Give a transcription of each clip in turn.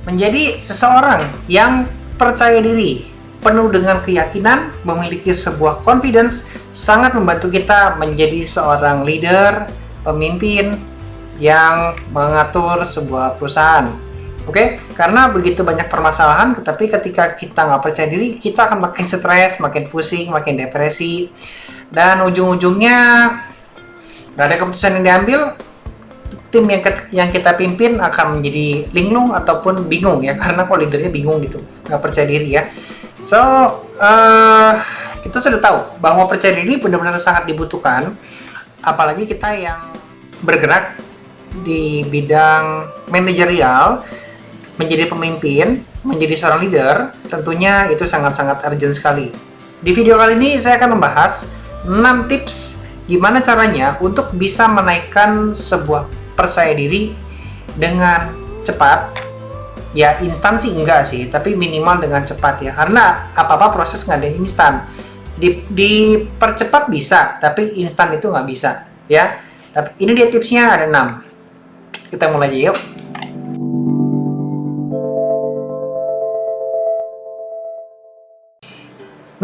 Menjadi seseorang yang percaya diri, penuh dengan keyakinan, memiliki sebuah confidence, sangat membantu kita menjadi seorang leader, pemimpin yang mengatur sebuah perusahaan. Oke, karena begitu banyak permasalahan, tapi ketika kita nggak percaya diri, kita akan makin stres, makin pusing, makin depresi, dan ujung-ujungnya nggak ada keputusan yang diambil. Tim yang kita pimpin akan menjadi linglung ataupun bingung ya, karena kok leadernya bingung gitu, nggak percaya diri ya. So, kita sudah tahu bahwa percaya diri benar-benar sangat dibutuhkan, apalagi kita yang bergerak di bidang manajerial, menjadi pemimpin, menjadi seorang leader, tentunya itu sangat-sangat urgent sekali. Di video kali ini saya akan membahas 6 tips gimana caranya untuk bisa menaikkan sebuah percaya diri dengan cepat. Ya, instan sih enggak sih, tapi minimal dengan cepat ya, karena apa-apa proses nggak ada instan. Dipercepat bisa, tapi instan itu nggak bisa ya. Tapi ini dia tipsnya, ada 6. Kita mulai aja yuk.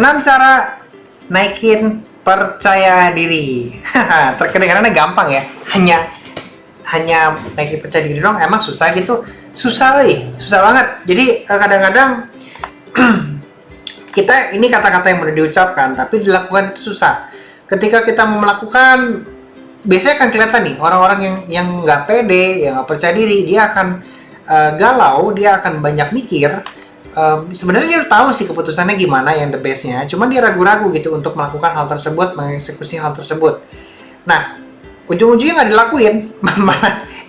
6 cara naikin percaya diri. Terkedengarannya gampang ya, hanya naikin percaya diri dong, emang susah gitu? Susah banget. Jadi kadang-kadang kita ini kata-kata yang mudah diucapkan, tapi dilakukan itu susah. Ketika kita mau melakukan, biasanya akan kelihatan nih orang-orang yang nggak pede, yang nggak percaya diri, dia akan galau, dia akan banyak mikir. Sebenarnya dia tahu sih keputusannya gimana yang the best-nya, cuman dia ragu-ragu gitu untuk melakukan hal tersebut, mengeksekusi hal tersebut. Nah, ujung-ujungnya nggak dilakuin.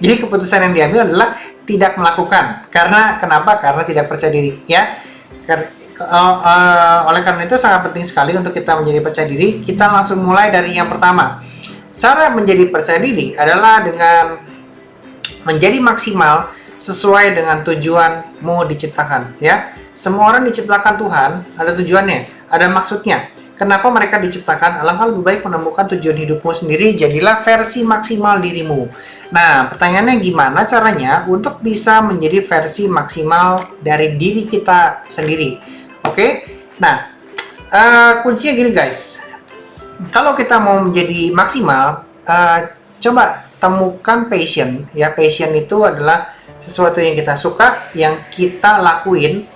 Jadi keputusan yang diambil adalah tidak melakukan. Karena kenapa? Karena tidak percaya diri ya. Oleh karena itu sangat penting sekali untuk kita menjadi percaya diri. Kita langsung mulai dari yang pertama. Cara menjadi percaya diri adalah dengan menjadi maksimal sesuai dengan tujuanmu diciptakan ya. Semua orang diciptakan Tuhan, ada tujuannya, ada maksudnya. Kenapa mereka diciptakan? Alangkah lebih baik menemukan tujuan hidupmu sendiri, jadilah versi maksimal dirimu. Nah, pertanyaannya gimana caranya untuk bisa menjadi versi maksimal dari diri kita sendiri? Oke? Nah, kuncinya gini guys. Kalau kita mau menjadi maksimal, coba temukan passion. Ya, passion itu adalah sesuatu yang kita suka, yang kita lakuin,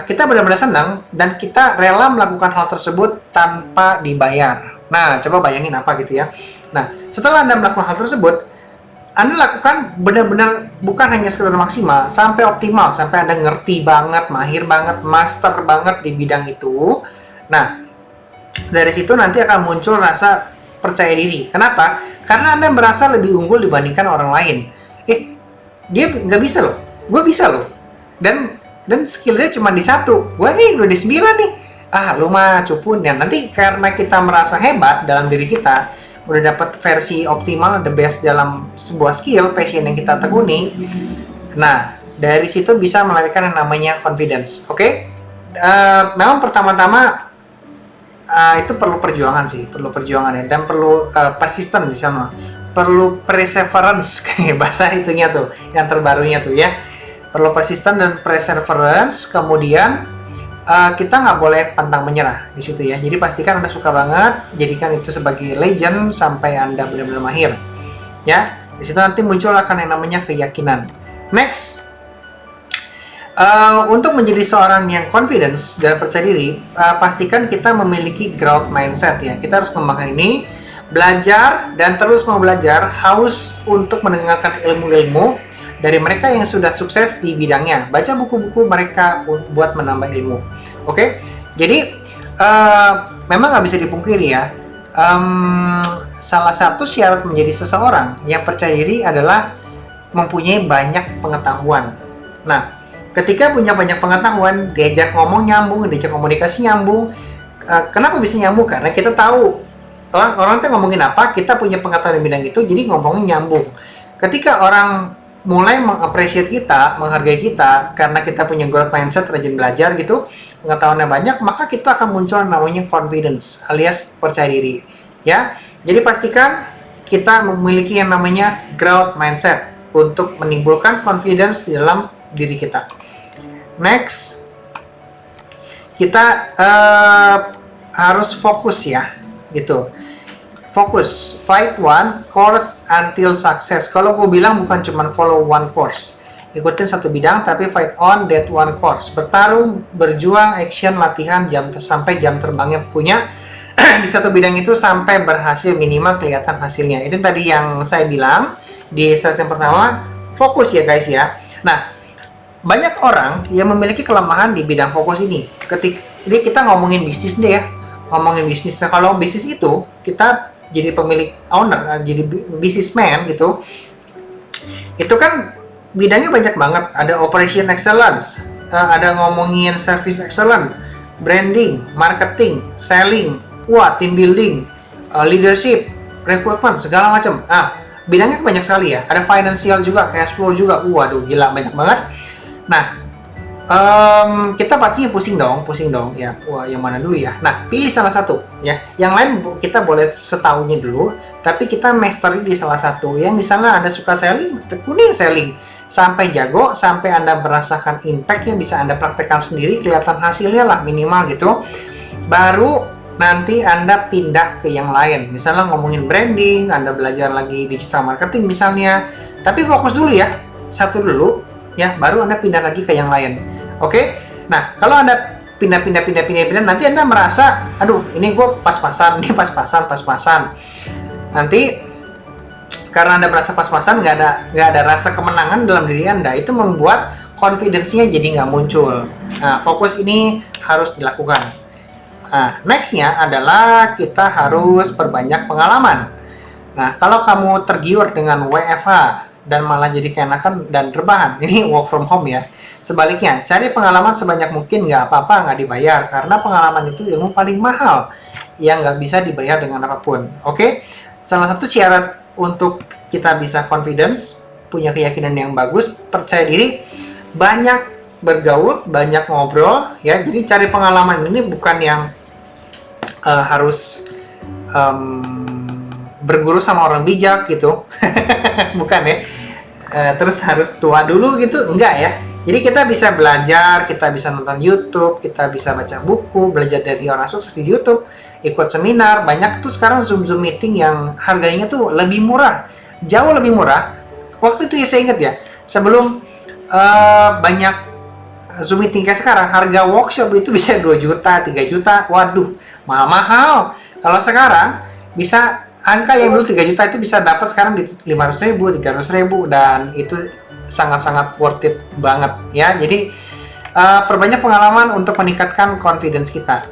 kita benar-benar senang, dan kita rela melakukan hal tersebut tanpa dibayar. Nah, coba bayangin apa gitu ya. Nah, setelah Anda melakukan hal tersebut, Anda lakukan benar-benar bukan hanya sekedar maksimal, sampai optimal, sampai Anda ngerti banget, mahir banget, master banget di bidang itu. Nah, dari situ nanti akan muncul rasa percaya diri. Kenapa? Karena Anda merasa lebih unggul dibandingkan orang lain. Dia nggak bisa loh, gue bisa loh. Dan skillnya cuma di 1, gue nih udah di 9 nih. Lu mah cupu. Nah, nanti karena kita merasa hebat dalam diri kita, udah dapat versi optimal, the best dalam sebuah skill, passion yang kita tekuni. Nah, dari situ bisa melahirkan yang namanya confidence. Oke? Memang pertama-tama itu perlu perjuangan sih, ya, dan perlu persisten di sana. Perlu perseverance, kayak bahasa itunya tuh, yang terbarunya tuh ya. Perlu persisten dan perseverance. Kemudian kita nggak boleh pantang menyerah di situ ya. Jadi pastikan Anda suka banget, jadikan itu sebagai legend sampai Anda benar-benar mahir. Ya, di situ nanti muncul akan yang namanya keyakinan. Next, untuk menjadi seorang yang confidence dan percaya diri, pastikan kita memiliki growth mindset ya. Kita harus mengembangkan ini, belajar dan terus mau belajar, haus untuk mendengarkan ilmu-ilmu dari mereka yang sudah sukses di bidangnya. Baca buku-buku mereka buat menambah ilmu. Oke? Jadi memang nggak bisa dipungkiri ya, salah satu syarat menjadi seseorang yang percaya diri adalah mempunyai banyak pengetahuan. Nah, ketika punya banyak pengetahuan, diajak ngomong nyambung, diajak komunikasi nyambung. Kenapa bisa nyambung? Karena kita tahu orang tuh ngomongin apa, kita punya pengetahuan di bidang itu, jadi ngomongnya nyambung. Ketika orang mulai mengapresiasi kita, menghargai kita, karena kita punya growth mindset, rajin belajar gitu, pengetahuannya banyak, maka kita akan muncul namanya confidence, alias percaya diri. Ya, jadi pastikan kita memiliki yang namanya growth mindset untuk menimbulkan confidence di dalam diri kita. Next, kita harus fokus ya, gitu. Fokus, fight one course until success. Kalau gue bilang bukan cuma follow one course, ikutin satu bidang, tapi fight on that one course. Bertarung, berjuang, action, latihan, sampai jam terbangnya punya di satu bidang itu sampai berhasil, minimal kelihatan hasilnya. Itu tadi yang saya bilang di slide yang pertama, fokus ya guys ya. Nah, banyak orang yang memiliki kelemahan di bidang fokus ini. Jadi kita ngomongin bisnis deh ya, ngomongin bisnis. Kalau bisnis itu kita jadi pemilik owner, jadi businessman gitu, itu kan bidangnya banyak banget. Ada operation excellence, ada ngomongin service excellence, branding, marketing, selling, team building, leadership, recruitment, segala macam. Bidangnya banyak sekali ya. Ada financial juga, cash flow juga. Waduh, gila, banyak banget. Nah, kita pastinya pusing dong ya. Yang mana dulu ya? Nah, pilih salah satu ya. Yang lain kita boleh setaunya dulu, tapi kita mastery di salah satu. Yang misalnya Anda suka selling, tekunin selling sampai jago, sampai Anda merasakan impact yang bisa Anda praktekkan sendiri, kelihatan hasilnya lah minimal gitu. Baru nanti Anda pindah ke yang lain. Misalnya ngomongin branding, Anda belajar lagi digital marketing misalnya. Tapi fokus dulu ya, satu dulu ya, baru Anda pindah lagi ke yang lain. Oke? Nah, kalau Anda pindah, nanti Anda merasa, aduh, ini gue pas-pasan, ini pas-pasan. Nanti karena Anda merasa pas-pasan, nggak ada rasa kemenangan dalam diri Anda, itu membuat confidence-nya jadi nggak muncul. Nah, fokus ini harus dilakukan. Nah, next-nya adalah kita harus perbanyak pengalaman. Nah, kalau kamu tergiur dengan WFH dan malah jadi keenakan dan rebahan, ini work from home ya. Sebaliknya, cari pengalaman sebanyak mungkin, nggak apa-apa nggak dibayar, karena pengalaman itu ilmu paling mahal yang nggak bisa dibayar dengan apapun. Oke? Salah satu syarat untuk kita bisa confidence, punya keyakinan yang bagus, percaya diri, banyak bergaul, banyak ngobrol ya. Jadi cari pengalaman ini bukan yang harus berguru sama orang bijak gitu. Bukan ya. Terus harus tua dulu gitu, enggak ya. Jadi kita bisa belajar, kita bisa nonton YouTube, kita bisa baca buku, belajar dari orang sukses di YouTube, ikut seminar. Banyak tuh sekarang Zoom meeting yang harganya tuh lebih murah, jauh lebih murah. Waktu itu ya saya ingat ya, sebelum banyak Zoom meeting kayak sekarang, harga workshop itu bisa 2 juta, 3 juta. Waduh, mahal-mahal. Kalau sekarang bisa angka yang dulu 3 juta itu bisa dapat sekarang di 500.000, 300.000, dan itu sangat-sangat worth it banget ya. Jadi perbanyak pengalaman untuk meningkatkan confidence kita.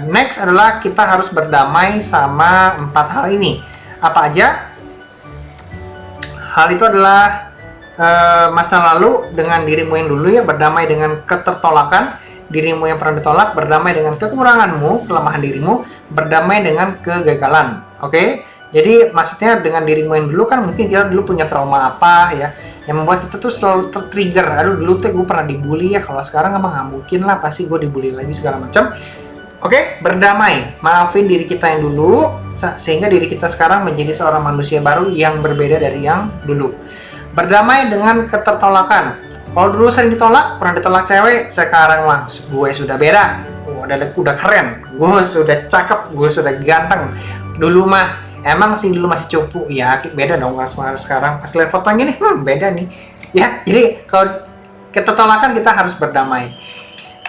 Next adalah kita harus berdamai sama 4 hal ini. Apa aja? Hal itu adalah masa lalu dengan dirimu yang dulu ya, berdamai dengan ketertolakan dirimu yang pernah ditolak, berdamai dengan kekuranganmu, kelemahan dirimu, berdamai dengan kegagalan. Oke? Jadi maksudnya dengan dirimu yang dulu kan mungkin kita dulu punya trauma apa ya, yang membuat kita tuh selalu tertrigger. Aduh, dulu tuh gue pernah dibully ya, kalau sekarang emang nggak mungkin lah, pasti gue dibully lagi segala macam. Oke, berdamai, maafin diri kita yang dulu sehingga diri kita sekarang menjadi seorang manusia baru yang berbeda dari yang dulu. Berdamai dengan ketertolakan. Kalau dulu sering ditolak, pernah ditolak cewek, sekarang mah gue sudah beda, udah keren, gue sudah cakep, gue sudah ganteng. Dulu mah emang sih dulu masih cupu, ya beda dong sekarang. Pas lihat fotonya nih, beda nih. Ya, jadi kalau ketertolakan kita harus berdamai.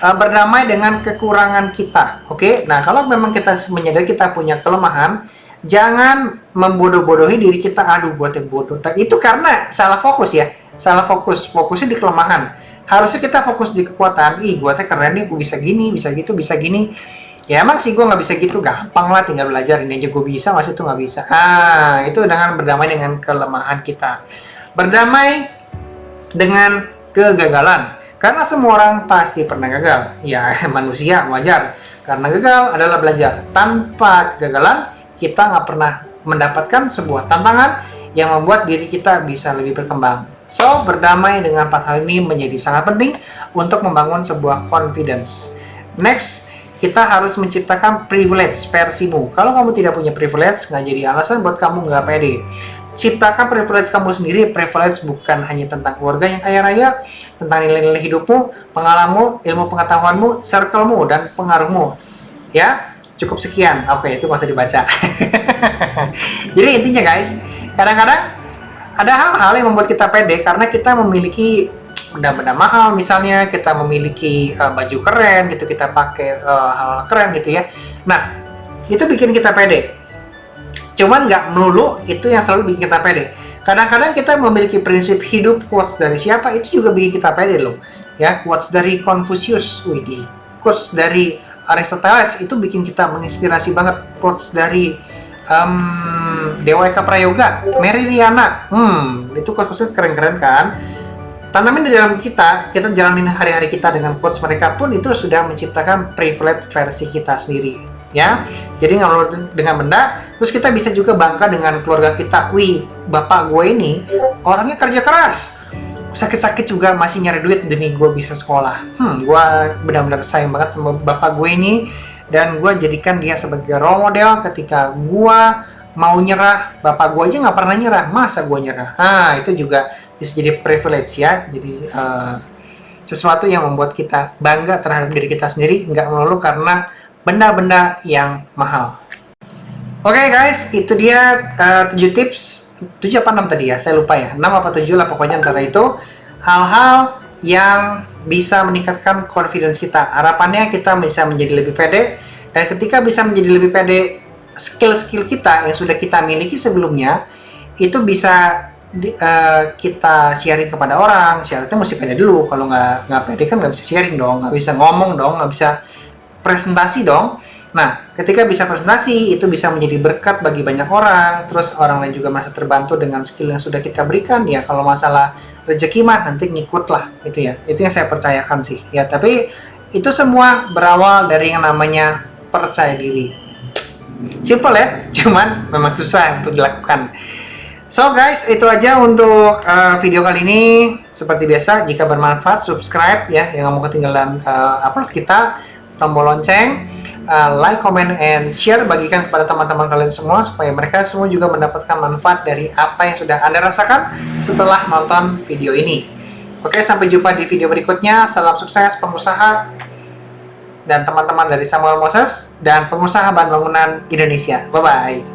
Berdamai dengan kekurangan kita, oke? Nah, kalau memang kita menyadari kita punya kelemahan, jangan membodoh-bodohi diri kita. Aduh, gue teh bodoh. Itu karena salah fokus ya. Salah fokusnya di kelemahan. Harusnya kita fokus di kekuatan. Ih, gue teh keren nih, gue bisa gini, bisa gitu, bisa gini. Ya emang sih gue nggak bisa gitu, gampang lah, tinggal belajar. Ini aja gue bisa, masih itu nggak bisa. Itu dengan berdamai dengan kelemahan kita. Berdamai dengan kegagalan. Karena semua orang pasti pernah gagal. Ya, manusia, wajar. Karena gagal adalah belajar. Tanpa kegagalan, kita nggak pernah mendapatkan sebuah tantangan yang membuat diri kita bisa lebih berkembang. So, berdamai dengan 4 hal ini menjadi sangat penting untuk membangun sebuah confidence. Next, kita harus menciptakan privilege versimu. Kalau kamu tidak punya privilege, nggak jadi alasan buat kamu nggak pede. ciptakan privilege kamu sendiri. Privilege bukan hanya tentang keluarga yang kaya raya, tentang nilai-nilai hidupmu, pengalamanmu, ilmu pengetahuanmu, circlemu, dan pengaruhmu. Ya, cukup sekian. Oke, itu nggak usah dibaca. Jadi intinya guys, kadang-kadang ada hal-hal yang membuat kita pede karena kita memiliki benda-benda mahal, misalnya kita memiliki baju keren gitu, kita pakai hal keren gitu ya. Nah, itu bikin kita pede. Cuman nggak melulu itu yang selalu bikin kita pede. Kadang-kadang kita memiliki prinsip hidup, quotes dari siapa, itu juga bikin kita pede loh. Ya, quotes dari Confucius, widih. Quotes dari Aristoteles itu bikin kita menginspirasi banget. Quotes dari Dewa Eka Prayoga, Mary Riana, itu quotes keren-keren kan. Tanamin di dalam kita jalanin hari-hari kita dengan quotes mereka pun itu sudah menciptakan privilege versi kita sendiri, ya. Jadi nggak dengan benda, terus kita bisa juga bangga dengan keluarga kita. Wih, bapak gue ini orangnya kerja keras, sakit-sakit juga masih nyari duit demi gue bisa sekolah. Gue benar-benar sayang banget sama bapak gue ini, dan gue jadikan dia sebagai role model. Ketika gue mau nyerah, bapak gue aja nggak pernah nyerah, masa gue nyerah? Nah, itu juga bisa jadi privilege ya, jadi sesuatu yang membuat kita bangga terhadap diri kita sendiri, nggak melulu karena benda-benda yang mahal. Oke guys, itu dia 7 tips, 7 apa 6 tadi ya, saya lupa ya, 6 apa 7 lah pokoknya antara itu, hal-hal yang bisa meningkatkan confidence kita. Harapannya kita bisa menjadi lebih pede, dan ketika bisa menjadi lebih pede, skill-skill kita yang sudah kita miliki sebelumnya, itu bisa kita sharing kepada orang. Syaratnya mesti pede dulu. Kalau nggak pede kan nggak bisa sharing dong, nggak bisa ngomong dong, nggak bisa presentasi dong. Nah, ketika bisa presentasi, itu bisa menjadi berkat bagi banyak orang. Terus orang lain juga merasa terbantu dengan skill yang sudah kita berikan. Ya, kalau masalah rezeki mah nanti ngikut lah, itu ya. Itu yang saya percayakan sih. Ya, tapi itu semua berawal dari yang namanya percaya diri. Simple ya, cuman memang susah untuk dilakukan. So guys, itu aja untuk video kali ini. Seperti biasa, jika bermanfaat, subscribe ya, yang nggak mau ketinggalan upload kita, tombol lonceng, like, comment, and share, bagikan kepada teman-teman kalian semua, supaya mereka semua juga mendapatkan manfaat dari apa yang sudah Anda rasakan setelah nonton video ini. Oke, sampai jumpa di video berikutnya. Salam sukses pengusaha dan teman-teman dari Samuel Moses dan pengusaha bahan bangunan Indonesia. Bye-bye.